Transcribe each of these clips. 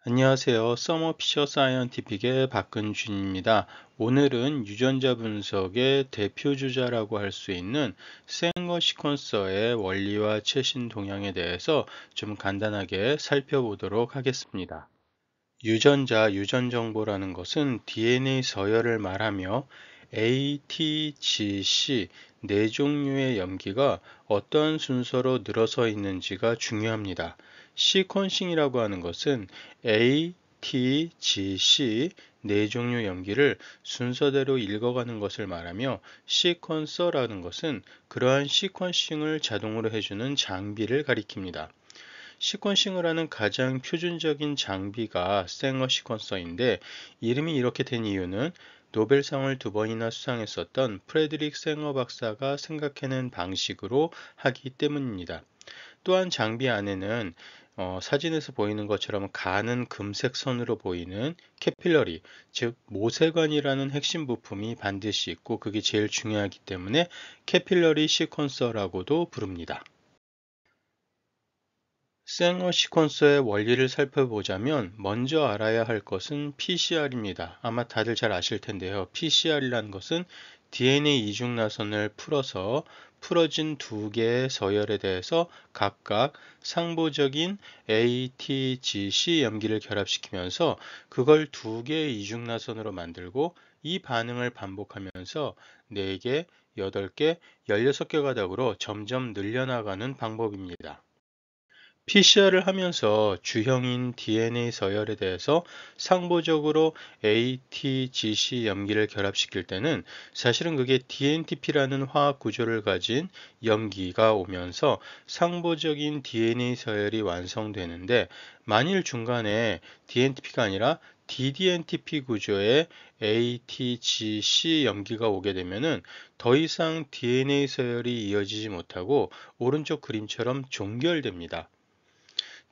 안녕하세요. 서머피셔 사이언티픽의 박근준입니다. 오늘은 유전자 분석의 대표 주자라고 할 수 있는 생거 시퀀서의 원리와 최신 동향에 대해서 좀 간단하게 살펴보도록 하겠습니다. 유전 정보라는 것은 DNA 서열을 말하며 A, T, G, C 네 종류의 염기가 어떤 순서로 늘어서 있는지가 중요합니다. 시퀀싱이라고 하는 것은 A, T, G, C 네 종류 염기를 순서대로 읽어가는 것을 말하며 시퀀서라는 것은 그러한 시퀀싱을 자동으로 해주는 장비를 가리킵니다. 시퀀싱을 하는 가장 표준적인 장비가 생어 시퀀서인데 이름이 이렇게 된 이유는 노벨상을 2번이나 수상했었던 프레드릭 생어 박사가 생각해낸 방식으로 하기 때문입니다. 또한 장비 안에는 사진에서 보이는 것처럼 가는 금색 선으로 보이는 캐필러리, 즉 모세관이라는 핵심 부품이 반드시 있고 그게 제일 중요하기 때문에 캐필러리 시퀀서라고도 부릅니다. 생어 시퀀서의 원리를 살펴보자면 먼저 알아야 할 것은 PCR입니다. 아마 다들 잘 아실 텐데요. PCR이라는 것은 DNA 이중 나선을 풀어서 풀어진 두 개의 서열에 대해서 각각 상보적인 A, T, G, C 염기를 결합시키면서 그걸 두 개의 이중 나선으로 만들고 이 반응을 반복하면서 4개, 8개, 16개 가닥으로 점점 늘려나가는 방법입니다. PCR을 하면서 주형인 DNA 서열에 대해서 상보적으로 ATGC 염기를 결합시킬 때는 사실은 그게 DNTP라는 화학 구조를 가진 염기가 오면서 상보적인 DNA 서열이 완성되는데 만일 중간에 DNTP가 아니라 DDNTP 구조의 ATGC 염기가 오게 되면은 더 이상 DNA 서열이 이어지지 못하고 오른쪽 그림처럼 종결됩니다.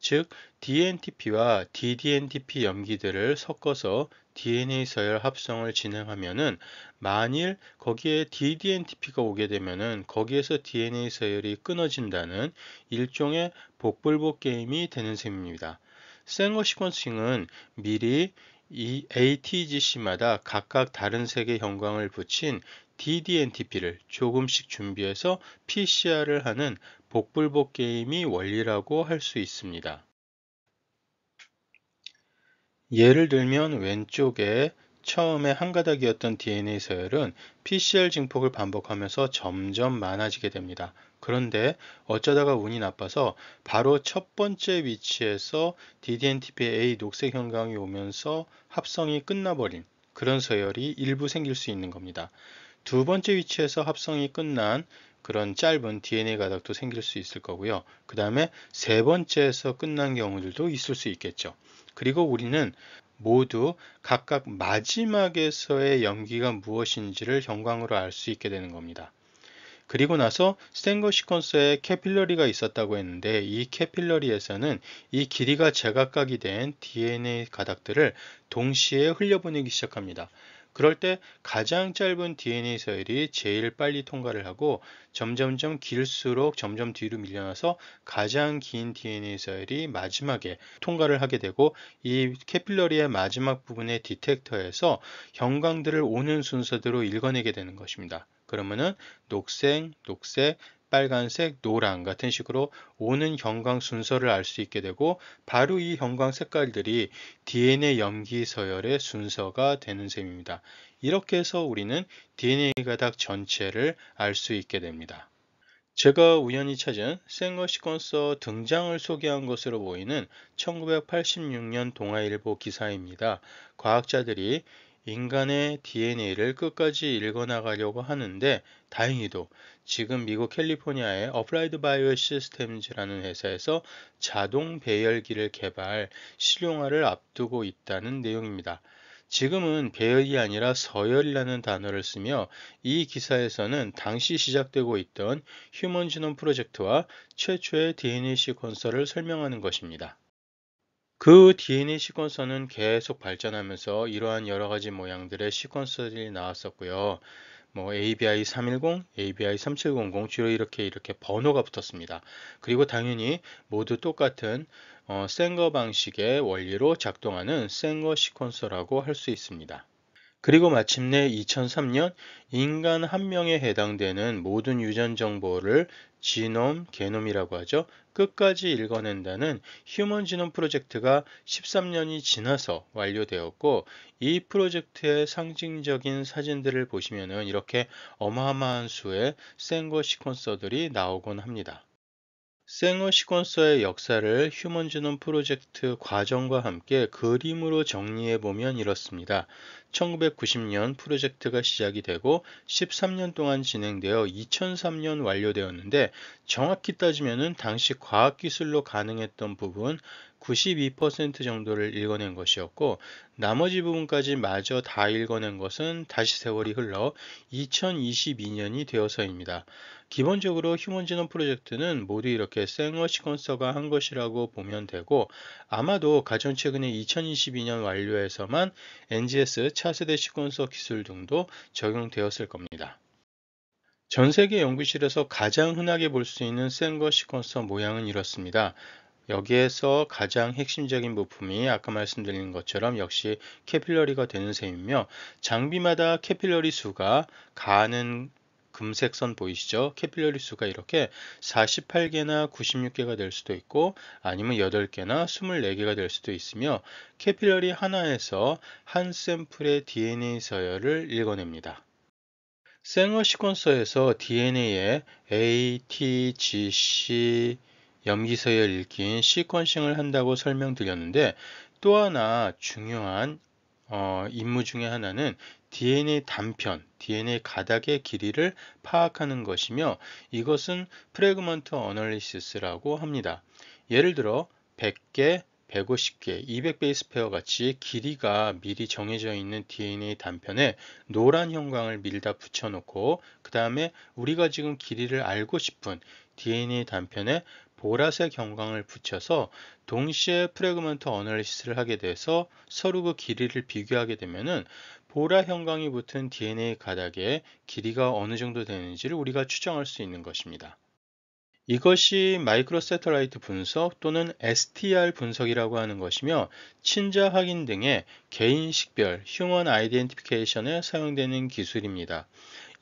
즉, DNTP와 DDNTP 염기들을 섞어서 DNA 서열 합성을 진행하면은 만일 거기에 DDNTP가 오게 되면은 거기에서 DNA 서열이 끊어진다는 일종의 복불복 게임이 되는 셈입니다. 생어 시퀀싱은 미리 이 ATGC마다 각각 다른 색의 형광을 붙인 DDNTP를 조금씩 준비해서 PCR을 하는 복불복 게임이 원리라고 할 수 있습니다. 예를 들면 왼쪽에 처음에 한 가닥이었던 DNA 서열은 PCR 증폭을 반복하면서 점점 많아지게 됩니다. 그런데 어쩌다가 운이 나빠서 바로 첫 번째 위치에서 DDNTP-A 녹색 형광이 오면서 합성이 끝나버린 그런 서열이 일부 생길 수 있는 겁니다. 두 번째 위치에서 합성이 끝난 그런 짧은 DNA 가닥도 생길 수 있을 거고요. 그 다음에 세 번째에서 끝난 경우들도 있을 수 있겠죠. 그리고 우리는 모두 각각 마지막에서의 염기가 무엇인지를 형광으로 알 수 있게 되는 겁니다. 그리고 나서 생거 시퀀서에 캐필러리가 있었다고 했는데 이 캐필러리에서는 이 길이가 제각각이 된 DNA 가닥들을 동시에 흘려보내기 시작합니다. 그럴 때 가장 짧은 DNA 서열이 제일 빨리 통과를 하고 점점점 길수록 점점 뒤로 밀려나서 가장 긴 DNA 서열이 마지막에 통과를 하게 되고 이 캐필러리의 마지막 부분의 디텍터에서 형광들을 오는 순서대로 읽어내게 되는 것입니다. 그러면은 녹색, 녹색, 빨간색, 노랑 같은 식으로 오는 형광 순서를 알 수 있게 되고 바로 이 형광 색깔들이 DNA 염기 서열의 순서가 되는 셈입니다. 이렇게 해서 우리는 DNA 가닥 전체를 알 수 있게 됩니다. 제가 우연히 찾은 생어 시퀀서 등장을 소개한 것으로 보이는 1986년 동아일보 기사입니다. 과학자들이 인간의 DNA를 끝까지 읽어나가려고 하는데 다행히도 지금 미국 캘리포니아의 어플라이드 바이오 시스템즈라는 회사에서 자동 배열기를 개발, 실용화를 앞두고 있다는 내용입니다. 지금은 배열이 아니라 서열이라는 단어를 쓰며 이 기사에서는 당시 시작되고 있던 휴먼 지놈 프로젝트와 최초의 DNA 시퀀서를 설명하는 것입니다. 그 DNA 시퀀서는 계속 발전하면서 이러한 여러 가지 모양들의 시퀀서들이 나왔었고요. ABI 310, ABI 3700 주로 이렇게 번호가 붙었습니다. 그리고 당연히 모두 똑같은 생거 방식의 원리로 작동하는 생거 시퀀서라고 할 수 있습니다. 그리고 마침내 2003년 인간 한 명에 해당되는 모든 유전 정보를 지놈, 게놈이라고 하죠. 끝까지 읽어낸다는 휴먼 지놈 프로젝트가 13년이 지나서 완료되었고, 이 프로젝트의 상징적인 사진들을 보시면은 이렇게 어마어마한 수의 생거 시퀀서들이 나오곤 합니다. 생어 시퀀서의 역사를 휴먼 지놈 프로젝트 과정과 함께 그림으로 정리해 보면 이렇습니다. 1990년 프로젝트가 시작이 되고 13년 동안 진행되어 2003년 완료되었는데, 정확히 따지면 당시 과학기술로 가능했던 부분 92% 정도를 읽어낸 것이었고, 나머지 부분까지 마저 다 읽어낸 것은 다시 세월이 흘러 2022년이 되어서입니다. 기본적으로 휴먼 지놈 프로젝트는 모두 이렇게 생어 시퀀서가 한 것이라고 보면 되고, 아마도 가장 최근에 2022년 완료해서만 NGS 차세대 시퀀서 기술 등도 적용되었을 겁니다. 전 세계 연구실에서 가장 흔하게 볼 수 있는 생거 시퀀서 모양은 이렇습니다. 여기에서 가장 핵심적인 부품이 아까 말씀드린 것처럼 역시 캐필러리가 되는 셈이며, 장비마다 캐필러리 수가 가는 금색 선 보이시죠? 캐필러리 수가 이렇게 48개나 96개가 될 수도 있고, 아니면 8개나 24개가 될 수도 있으며, 캐필러리 하나에서 한 샘플의 DNA 서열을 읽어냅니다. 생어 시퀀서에서 DNA에 A, T, G, C 염기서열 읽기인 시퀀싱을 한다고 설명드렸는데, 또 하나 중요한 임무 중에 하나는 DNA 단편, DNA 가닥의 길이를 파악하는 것이며, 이것은 프래그먼트 어널리시스라고 합니다. 예를 들어 100개, 150개, 200베이스 페어 같이 길이가 미리 정해져 있는 DNA 단편에 노란 형광을 밀다 붙여놓고, 그 다음에 우리가 지금 길이를 알고 싶은 DNA 단편에 보라색 형광을 붙여서 동시에 프래그먼트 어널리시스를 하게 돼서 서로 그 길이를 비교하게 되면은 보라 형광이 붙은 DNA 가닥의 길이가 어느 정도 되는지를 우리가 추정할 수 있는 것입니다. 이것이 마이크로 세터라이트 분석 또는 STR 분석이라고 하는 것이며, 친자 확인 등의 개인 식별, 휴먼 아이덴티피케이션에 사용되는 기술입니다.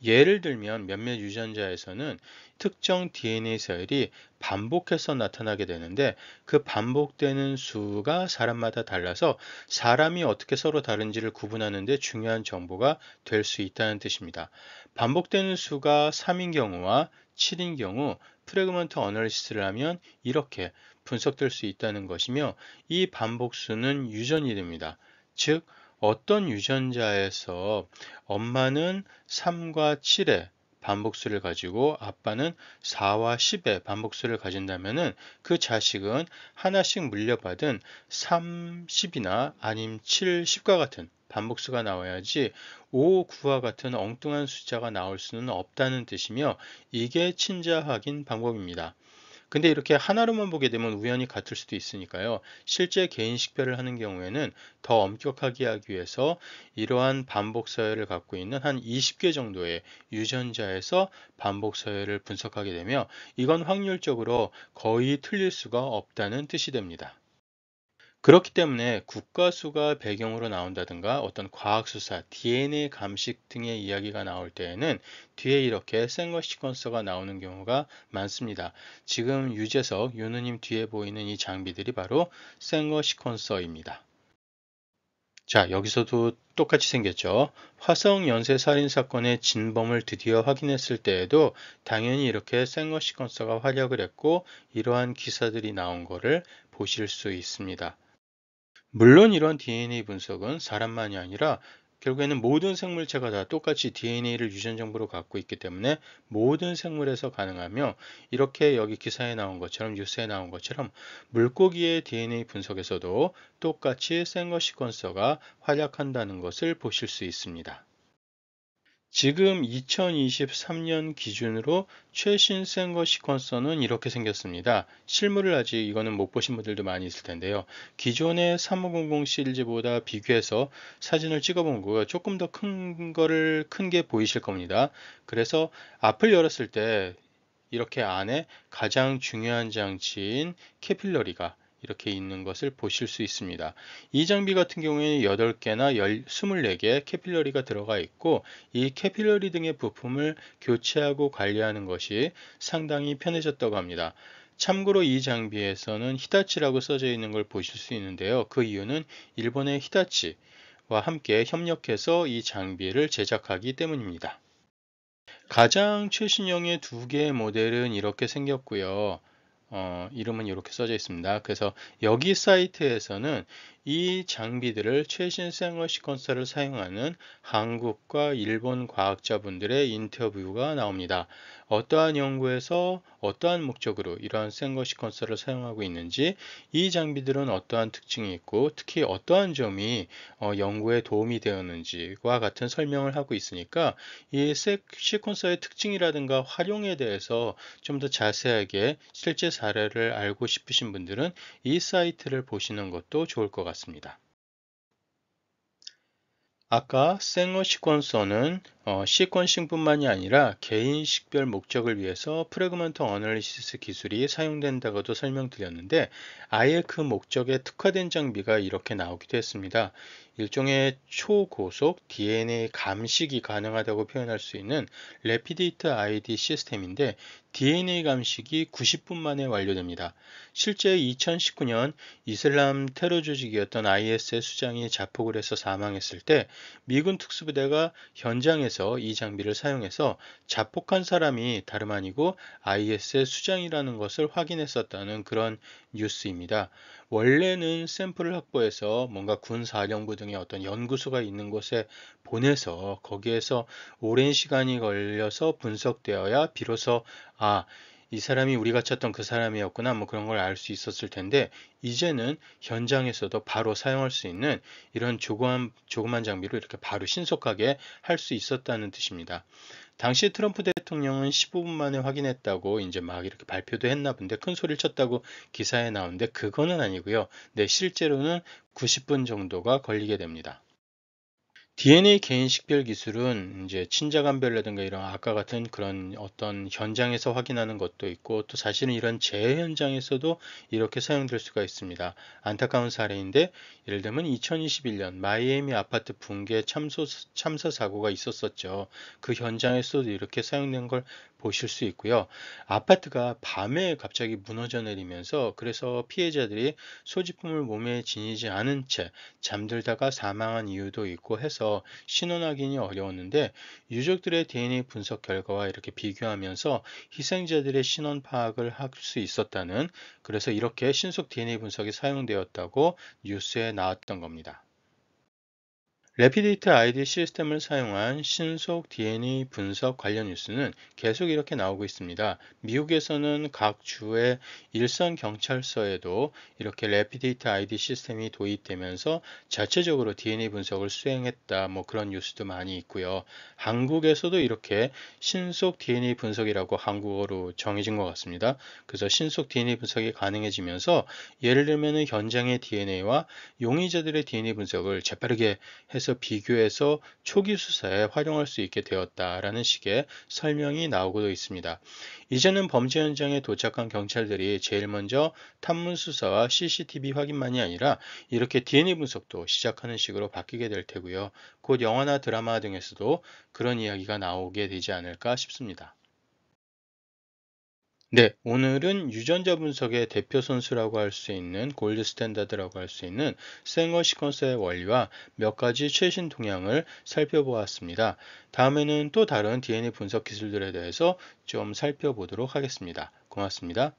예를 들면 몇몇 유전자에서는 특정 DNA 서열이 반복해서 나타나게 되는데, 그 반복되는 수가 사람마다 달라서 사람이 어떻게 서로 다른지를 구분하는 데 중요한 정보가 될 수 있다는 뜻입니다. 반복되는 수가 3인 경우와 7인 경우 프래그먼트 어널리시스를 하면 이렇게 분석될 수 있다는 것이며, 이 반복수는 유전이 됩니다. 즉, 어떤 유전자에서 엄마는 3과 7의 반복수를 가지고 아빠는 4와 10의 반복수를 가진다면 그 자식은 하나씩 물려받은 3, 10이나 아님 7, 10과 같은 반복수가 나와야지 5, 9와 같은 엉뚱한 숫자가 나올 수는 없다는 뜻이며, 이게 친자 확인 방법입니다. 근데 이렇게 하나로만 보게 되면 우연히 같을 수도 있으니까요. 실제 개인 식별을 하는 경우에는 더 엄격하게 하기 위해서 이러한 반복 서열을 갖고 있는 한 20개 정도의 유전자에서 반복 서열을 분석하게 되며, 이건 확률적으로 거의 틀릴 수가 없다는 뜻이 됩니다. 그렇기 때문에 국가수가 배경으로 나온다든가 어떤 과학수사, DNA 감식 등의 이야기가 나올 때에는 뒤에 이렇게 생거 시퀀서가 나오는 경우가 많습니다. 지금 유재석, 윤우님 뒤에 보이는 이 장비들이 바로 생거 시퀀서입니다. 자, 여기서도 똑같이 생겼죠. 화성 연쇄 살인 사건의 진범을 드디어 확인했을 때에도 당연히 이렇게 생거 시퀀서가 활약을 했고, 이러한 기사들이 나온 거를 보실 수 있습니다. 물론 이런 DNA 분석은 사람만이 아니라 결국에는 모든 생물체가 다 똑같이 DNA를 유전 정보로 갖고 있기 때문에 모든 생물에서 가능하며, 이렇게 여기 기사에 나온 것처럼 뉴스에 나온 것처럼 물고기의 DNA 분석에서도 똑같이 생거 시퀀서가 활약한다는 것을 보실 수 있습니다. 지금 2023년 기준으로 최신 생거 시퀀서는 이렇게 생겼습니다. 실물을 아직 이거는 못 보신 분들도 많이 있을 텐데요. 기존의 3500 시리즈보다 비교해서 사진을 찍어본 거고요. 조금 더 큰 게 보이실 겁니다. 그래서 앞을 열었을 때 이렇게 안에 가장 중요한 장치인 캐필러리가 이렇게 있는 것을 보실 수 있습니다. 이 장비 같은 경우에는 8개나 24개 캐필러리가 들어가 있고 이 캐필러리 등의 부품을 교체하고 관리하는 것이 상당히 편해졌다고 합니다. 참고로 이 장비에서는 히타치라고 써져 있는 걸 보실 수 있는데요. 그 이유는 일본의 히타치와 함께 협력해서 이 장비를 제작하기 때문입니다. 가장 최신형의 두 개의 모델은 이렇게 생겼고요. 이름은 이렇게 써져 있습니다. 그래서 여기 사이트에서는 이 장비들을 최신 생어 시퀀서를 사용하는 한국과 일본 과학자분들의 인터뷰가 나옵니다. 어떠한 연구에서 어떠한 목적으로 이러한 생어 시퀀서를 사용하고 있는지, 이 장비들은 어떠한 특징이 있고 특히 어떠한 점이 연구에 도움이 되었는지와 같은 설명을 하고 있으니까 이 시퀀서의 특징이라든가 활용에 대해서 좀 더 자세하게 실제 사례를 알고 싶으신 분들은 이 사이트를 보시는 것도 좋을 것 같습니다. 아까 생어 시퀀서는 시퀀싱뿐만이 아니라 개인 식별 목적을 위해서 프래그먼트 어널리시스 기술이 사용된다고도 설명드렸는데 아예 그 목적에 특화된 장비가 이렇게 나오기도 했습니다. 일종의 초고속 DNA 감식이 가능하다고 표현할 수 있는 레피디트 ID 시스템인데 DNA 감식이 90분 만에 완료됩니다. 실제 2019년 이슬람 테러 조직이었던 IS의 수장이 자폭을 해서 사망했을 때 미군 특수부대가 현장에서 이 장비를 사용해서 자폭한 사람이 다름 아니고 IS의 수장이라는 것을 확인했었다는 그런 뉴스입니다. 원래는 샘플을 확보해서 뭔가 군사령부 등의 어떤 연구소가 있는 곳에 보내서 거기에서 오랜 시간이 걸려서 분석되어야 비로소 이 사람이 우리가 찾던 그 사람이었구나 뭐 그런 걸 알 수 있었을 텐데 이제는 현장에서도 바로 사용할 수 있는 이런 조그만 장비로 이렇게 바로 신속하게 할 수 있었다는 뜻입니다. 당시 트럼프 대통령은 15분 만에 확인했다고 이제 막 이렇게 발표도 했나 본데 큰 소리를 쳤다고 기사에 나오는데 그거는 아니고요. 네, 실제로는 90분 정도가 걸리게 됩니다. DNA 개인 식별 기술은 이제 친자간별이라든가 이런 아까 같은 그런 어떤 현장에서 확인하는 것도 있고 또 사실은 이런 재해 현장에서도 이렇게 사용될 수가 있습니다. 안타까운 사례인데 예를 들면 2021년 마이애미 아파트 붕괴 참사 사고가 있었었죠. 그 현장에서도 이렇게 사용된 걸 보실 수 있고요. 아파트가 밤에 갑자기 무너져 내리면서 그래서 피해자들이 소지품을 몸에 지니지 않은 채 잠들다가 사망한 이유도 있고 해서 신원 확인이 어려웠는데 유족들의 DNA 분석 결과와 이렇게 비교하면서 희생자들의 신원 파악을 할 수 있었다는 그래서 이렇게 신속 DNA 분석이 사용되었다고 뉴스에 나왔던 겁니다. 레피디트 ID 시스템을 사용한 신속 DNA 분석 관련 뉴스는 계속 이렇게 나오고 있습니다. 미국에서는 각 주의 일선 경찰서에도 이렇게 레피디트 ID 시스템이 도입되면서 자체적으로 DNA 분석을 수행했다. 뭐 그런 뉴스도 많이 있고요. 한국에서도 이렇게 신속 DNA 분석이라고 한국어로 정해진 것 같습니다. 그래서 신속 DNA 분석이 가능해지면서 예를 들면 현장의 DNA와 용의자들의 DNA 분석을 재빠르게 해서 비교해서 초기 수사에 활용할 수 있게 되었다라는 식의 설명이 나오고 있습니다. 이제는 범죄 현장에 도착한 경찰들이 제일 먼저 탐문 수사와 CCTV 확인만이 아니라 이렇게 DNA 분석도 시작하는 식으로 바뀌게 될 테고요. 곧 영화나 드라마 등에서도 그런 이야기가 나오게 되지 않을까 싶습니다. 네, 오늘은 유전자 분석의 대표 선수라고 할 수 있는 골드 스탠다드라고 할 수 있는 생어 시퀀서의 원리와 몇 가지 최신 동향을 살펴보았습니다. 다음에는 또 다른 DNA 분석 기술들에 대해서 좀 살펴보도록 하겠습니다. 고맙습니다.